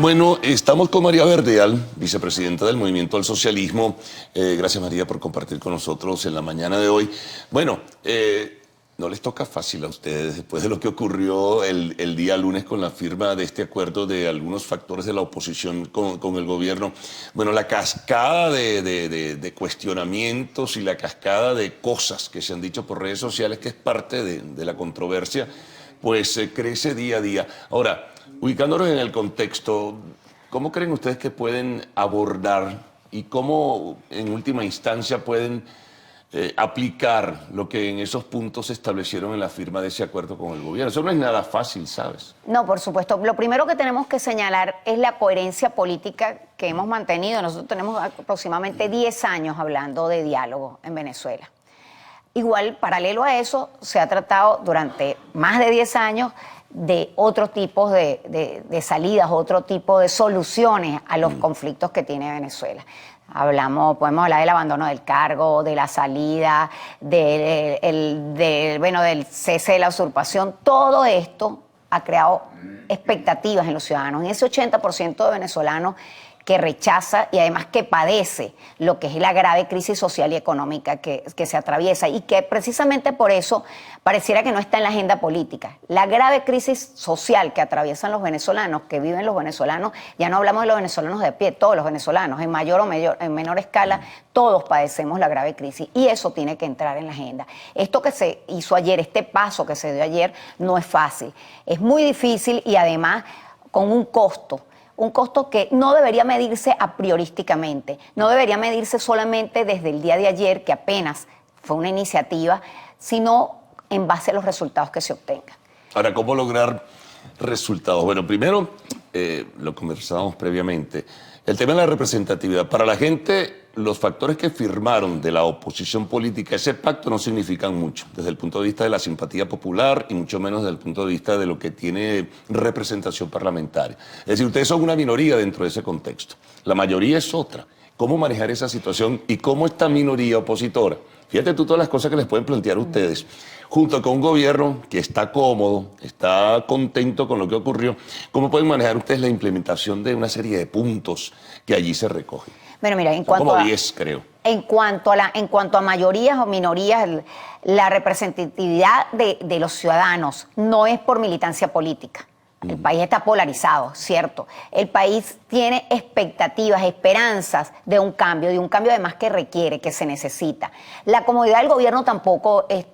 Bueno, estamos con María Verdeal, vicepresidenta del Movimiento al Socialismo. Gracias, María, por compartir con nosotros en la mañana de hoy. Bueno, no les toca fácil a ustedes después de lo que ocurrió el día lunes con la firma de este acuerdo de algunos factores de la oposición con el gobierno. Bueno, la cascada de cuestionamientos y la cascada de cosas que se han dicho por redes sociales, que es parte de la controversia, pues crece día a día. Ahora, ubicándonos en el contexto, ¿cómo creen ustedes que pueden abordar y cómo en última instancia pueden aplicar lo que en esos puntos se establecieron en la firma de ese acuerdo con el gobierno? Eso no es nada fácil, ¿sabes? No, por supuesto. Lo primero que tenemos que señalar es la coherencia política que hemos mantenido. Nosotros tenemos aproximadamente 10 años hablando de diálogo en Venezuela. Igual, paralelo a eso, se ha tratado durante más de 10 años de otros tipos de salidas, otro tipo de soluciones a los conflictos que tiene Venezuela. Podemos hablar del abandono del cargo, de la salida, del cese de la usurpación. Todo esto ha creado expectativas en los ciudadanos. En ese 80% de venezolanos que rechaza y además que padece lo que es la grave crisis social y económica que se atraviesa y que precisamente por eso pareciera que no está en la agenda política. La grave crisis social que atraviesan los venezolanos, que viven los venezolanos, ya no hablamos de los venezolanos de a pie, todos los venezolanos, en mayor o en menor escala, todos padecemos la grave crisis y eso tiene que entrar en la agenda. Esto que se hizo ayer, este paso que se dio ayer, no es fácil, es muy difícil y además con un costo que no debería medirse a priorísticamente, no debería medirse solamente desde el día de ayer, que apenas fue una iniciativa, sino en base a los resultados que se obtengan. Ahora, ¿cómo lograr resultados? Bueno, primero, lo conversábamos previamente, el tema de la representatividad. Para la gente, los factores que firmaron de la oposición política, ese pacto no significan mucho desde el punto de vista de la simpatía popular y mucho menos desde el punto de vista de lo que tiene representación parlamentaria. Es decir, ustedes son una minoría dentro de ese contexto. La mayoría es otra. ¿Cómo manejar esa situación y cómo esta minoría opositora? Fíjate tú todas las cosas que les pueden plantear ustedes, junto con un gobierno que está cómodo, está contento con lo que ocurrió. ¿Cómo pueden manejar ustedes la implementación de una serie de puntos que allí se recogen? Bueno, mira, en cuanto como 10, creo. En cuanto a mayorías o minorías, la representatividad de los ciudadanos no es por militancia política. El país está polarizado, cierto. El país tiene expectativas, esperanzas de un cambio además que requiere, que se necesita. La comodidad del gobierno tampoco es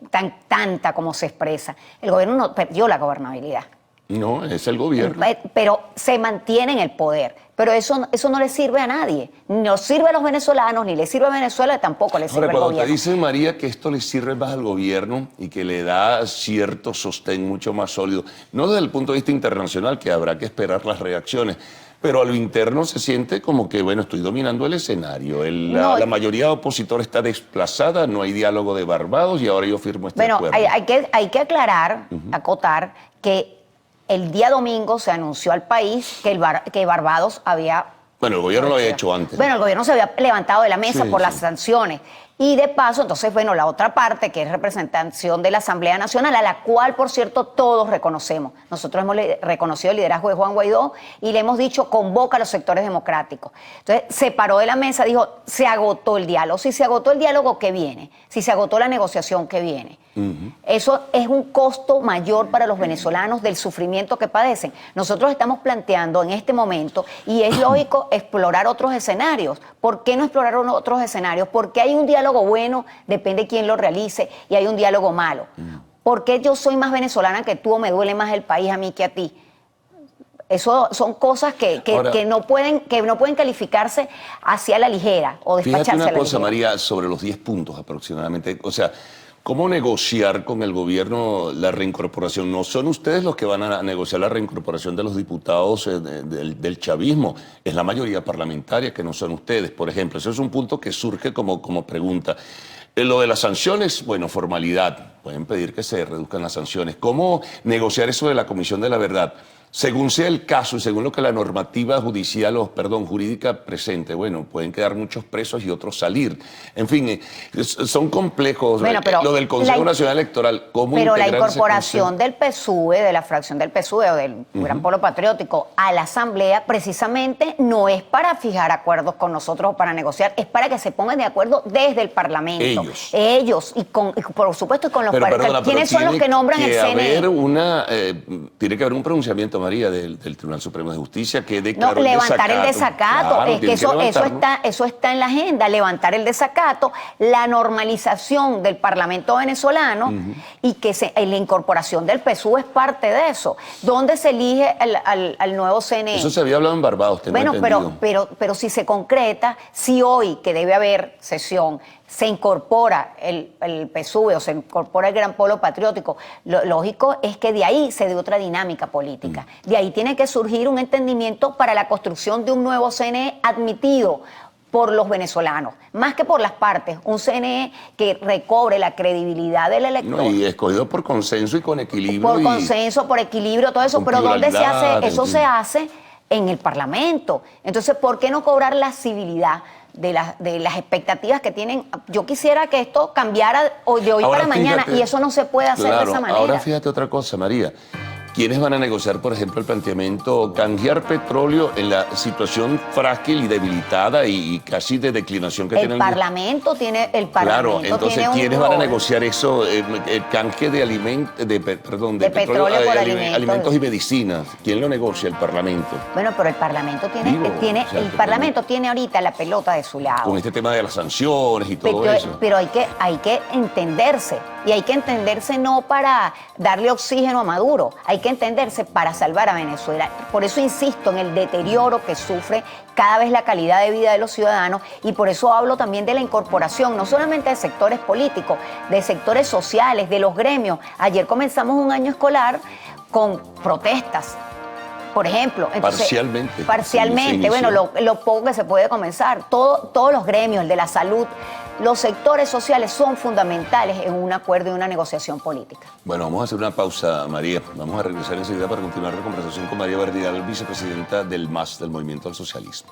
tanta como se expresa. El gobierno no perdió la gobernabilidad. No, es el gobierno. Pero se mantiene en el poder. Pero eso no le sirve a nadie. No sirve a los venezolanos, ni le sirve a Venezuela, tampoco le sirve al gobierno. Cuando te dice, María, que esto le sirve más al gobierno y que le da cierto sostén mucho más sólido, no desde el punto de vista internacional, que habrá que esperar las reacciones, pero a lo interno se siente como que, bueno, estoy dominando el escenario. La mayoría opositora está desplazada, no hay diálogo de Barbados y ahora yo firmo este acuerdo. Hay que aclarar, acotar, que el día domingo se anunció al país que Barbados había... Bueno, el gobierno lo había hecho antes. Bueno, el gobierno se había levantado de la mesa por las sanciones. Y de paso, entonces, bueno, la otra parte, que es representación de la Asamblea Nacional, a la cual, por cierto, todos reconocemos. Nosotros hemos reconocido el liderazgo de Juan Guaidó y le hemos dicho, convoca a los sectores democráticos. Entonces, se paró de la mesa, dijo, se agotó el diálogo. Si se agotó el diálogo, ¿qué viene? Si se agotó la negociación, ¿qué viene? Eso es un costo mayor para los venezolanos del sufrimiento que padecen. Nosotros estamos planteando en este momento, y es lógico, explorar otros escenarios. ¿Por qué no explorar otros escenarios? Porque hay un diálogo bueno, depende de quién lo realice, y hay un diálogo malo. ¿Por qué yo soy más venezolana que tú o me duele más el país a mí que a ti? Eso son cosas ahora, que no pueden calificarse hacia la ligera o despacharse a la ligera. Fíjate una cosa, María, sobre los 10 puntos aproximadamente. O sea, ¿cómo negociar con el gobierno la reincorporación? No son ustedes los que van a negociar la reincorporación de los diputados del chavismo, es la mayoría parlamentaria, que no son ustedes, por ejemplo. Eso es un punto que surge como pregunta. Lo de las sanciones, bueno, formalidad. Pueden pedir que se reduzcan las sanciones. ¿Cómo negociar eso de la Comisión de la Verdad? según sea el caso y según lo que la normativa judicial o, perdón, jurídica presente, bueno, pueden quedar muchos presos y otros salir. En fin, son complejos. Bueno, pero lo del Consejo Nacional Electoral, ¿cómo pero la integrar ese incorporación consejo? del PSUV, de la fracción del PSUV o del Gran Polo Patriótico a la Asamblea, precisamente no es para fijar acuerdos con nosotros o para negociar, es para que se pongan de acuerdo desde el Parlamento. Ellos y por supuesto, con los partidos. ¿Quiénes son los que nombran el CNE? Tiene que haber un pronunciamiento, María, del Tribunal Supremo de Justicia que declaró no, levantar el desacato. Claro, es que eso está en la agenda, levantar el desacato, la normalización del Parlamento venezolano y que la incorporación del PSUV es parte de eso. ¿Dónde se elige al nuevo CNE? Eso se había hablado en Barbados, tengo entendido. Pero si se concreta, si hoy que debe haber sesión, se incorpora el PSUV o se incorpora el Gran Polo Patriótico, lo lógico es que de ahí se dé otra dinámica política. De ahí tiene que surgir un entendimiento para la construcción de un nuevo CNE admitido por los venezolanos, más que por las partes, un CNE que recobre la credibilidad del elector. Y escogido por consenso y con equilibrio. Por consenso, por equilibrio, todo eso, pero ¿dónde se hace? Eso se hace en el Parlamento. Entonces, ¿por qué no cobrar la civilidad de las expectativas que tienen? Yo quisiera que esto cambiara de hoy para mañana, y eso no se puede hacer de esa manera. Ahora fíjate otra cosa, María. ¿Quiénes van a negociar, por ejemplo, el planteamiento canjear petróleo en la situación frágil y debilitada y casi de declinación que tiene el Parlamento? Claro, entonces ¿quiénes van a negociar eso? El canje de petróleo por alimentos y medicinas. ¿Quién lo negocia? El Parlamento. Bueno, pero el Parlamento tiene ahorita la pelota de su lado. Con este tema de las sanciones y todo eso. Pero hay que entenderse. Y hay que entenderse no para darle oxígeno a Maduro, hay que entenderse para salvar a Venezuela. Por eso insisto en el deterioro que sufre cada vez la calidad de vida de los ciudadanos, y por eso hablo también de la incorporación, no solamente de sectores políticos, de sectores sociales, de los gremios. Ayer comenzamos un año escolar con protestas, por ejemplo. Entonces, parcialmente, bueno, lo poco que se puede comenzar. Todos los gremios, el de la salud, los sectores sociales son fundamentales en un acuerdo y una negociación política. Bueno, vamos a hacer una pausa, María. Vamos a regresar enseguida para continuar la conversación con María Verdial, vicepresidenta del MAS, del Movimiento al Socialismo.